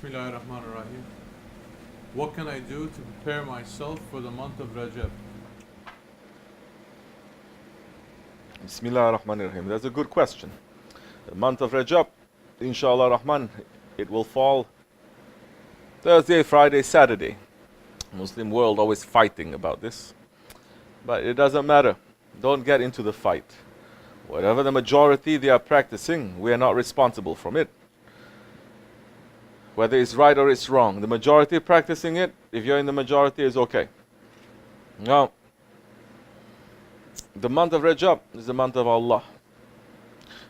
Bismillahirrahmanirrahim. What can I do to prepare myself for the month of Rajab? Bismillah ar-Rahman ar-Rahim. That's a good question. The month of Rajab, inshallah Rahman, it will fall Thursday, Friday, Saturday. Muslim world always fighting about this. But it doesn't matter. Don't get into the fight. Whatever the majority they are practicing, we are not responsible from it. Whether it's right or it's wrong, the majority practicing it, if you're in the majority, is okay. Now, the month of Rajab is the month of Allah.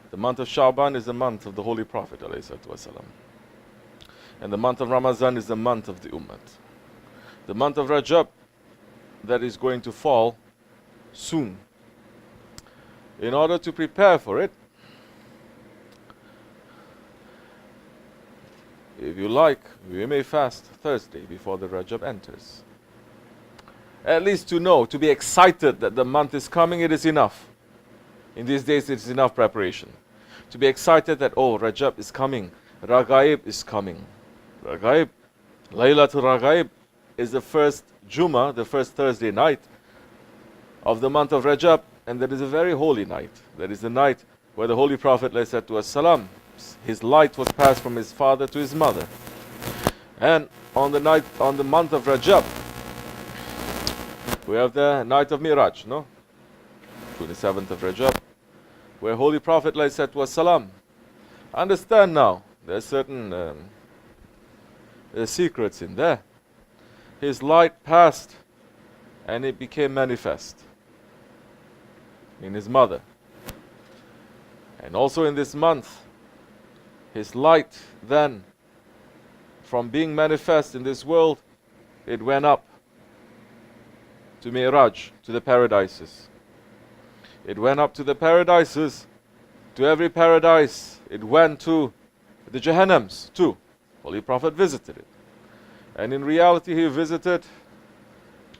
The month of Sha'ban is the month of the Holy Prophet ﷺ. And the month of Ramadan is the month of the Ummah. The month of Rajab that is going to fall soon. In order to prepare for it, if you like, we may fast Thursday before the Rajab enters. At least to know, to be excited that the month is coming, it is enough. In these days, it is enough preparation. To be excited that, oh, Rajab is coming, Raghaib is coming. Raghaib, Laylatul Raghaib is the first Jummah, the first Thursday night of the month of Rajab, and that is a very holy night. That is the night where the Holy Prophet ﷺ, his light was passed from his father to his mother. And on the month of Rajab, we have the night of Miraj, no? 27th of Rajab, where Holy Prophet ﷺ, understand now, there are certain secrets in there. His light passed and it became manifest in his mother. And also in this month, his light then, from being manifest in this world, it went up to Mi'raj, to the paradises. It went up to the paradises, to every paradise. It went to the Jahannams too. Holy Prophet visited it. And in reality, he visited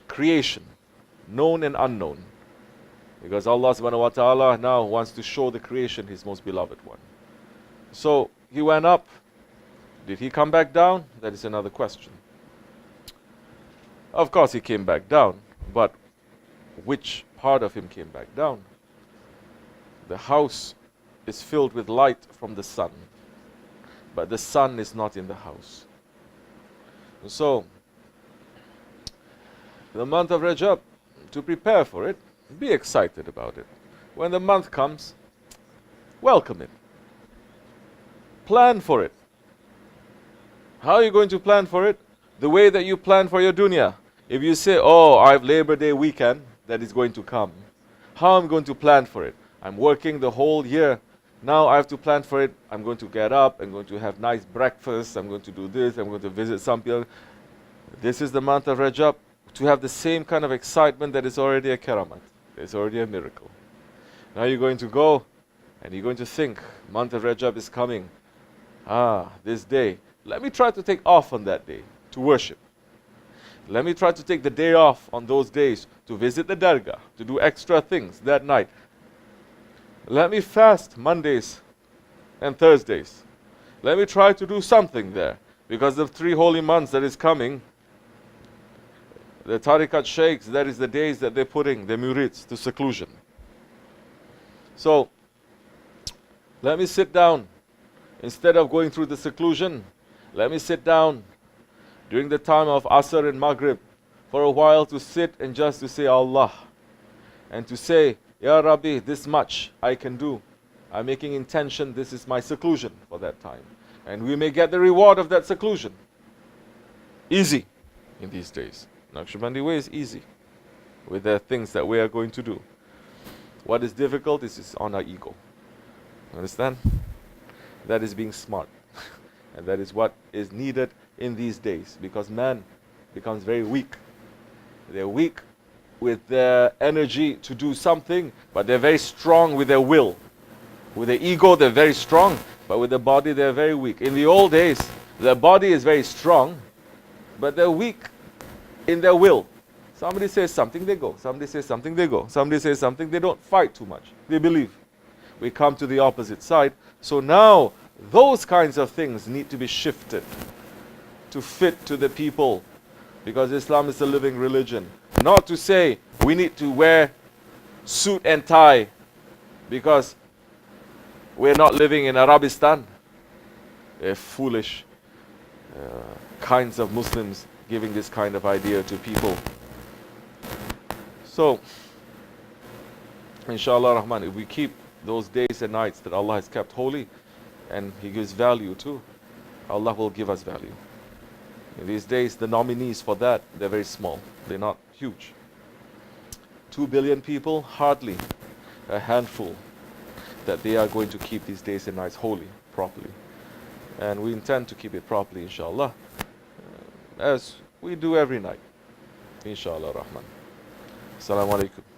creation, known and unknown. Because Allah subhanahu wa ta'ala now wants to show the creation his most beloved one. So he went up. Did he come back down? That is another question. Of course he came back down, but which part of him came back down? The house is filled with light from the sun, but the sun is not in the house. So, the month of Rajab, to prepare for it, be excited about it. When the month comes, welcome it. Plan for it. How are you going to plan for it? The way that you plan for your dunya. If you say, oh, I have Labor Day weekend that is going to come. How am I going to plan for it? I'm working the whole year. Now I have to plan for it. I'm going to get up. I'm going to have nice breakfast. I'm going to do this. I'm going to visit some people. This is the month of Rajab. To have the same kind of excitement that is already a karamat. It's already a miracle. Now you're going to go and you're going to think, month of Rajab is coming. This day. Let me try to take off on that day to worship. Let me try to take the day off on those days to visit the dargah, to do extra things that night. Let me fast Mondays and Thursdays. Let me try to do something there. Because of 3 holy months that is coming, the tariqat sheikhs, that is the days that they're putting the murids to seclusion. So, let me sit down. Instead of going through the seclusion, let me sit down during the time of Asr and Maghrib for a while to sit and just to say Allah. And to say, Ya Rabbi, this much I can do. I'm making intention, this is my seclusion for that time. And we may get the reward of that seclusion. Easy in these days. Naqshbandi way is easy with the things that we are going to do. What is difficult is on our ego. Understand? That is being smart. And that is what is needed in these days. Because man becomes very weak. They're weak with their energy to do something, but they're very strong with their will. With their ego, they're very strong, but with the body, they're very weak. In the old days, their body is very strong, but they're weak in their will. Somebody says something, they go. Somebody says something, they go. Somebody says something, they don't fight too much. They believe. We come to the opposite side. So now, those kinds of things need to be shifted. to fit to the people, because Islam is a living religion. Not to say we need to wear suit and tie because we're not living in Arabistan. They're foolish kinds of Muslims giving this kind of idea to people. So, inshallah Rahman, if we keep those days and nights that Allah has kept holy and He gives value to, Allah will give us value. In these days, the nominees for that, they're very small. They're not huge. 2 billion people, hardly a handful that they are going to keep these days and nights holy, properly. And we intend to keep it properly, inshallah, as we do every night. Inshallah Rahman. Assalamu alaikum.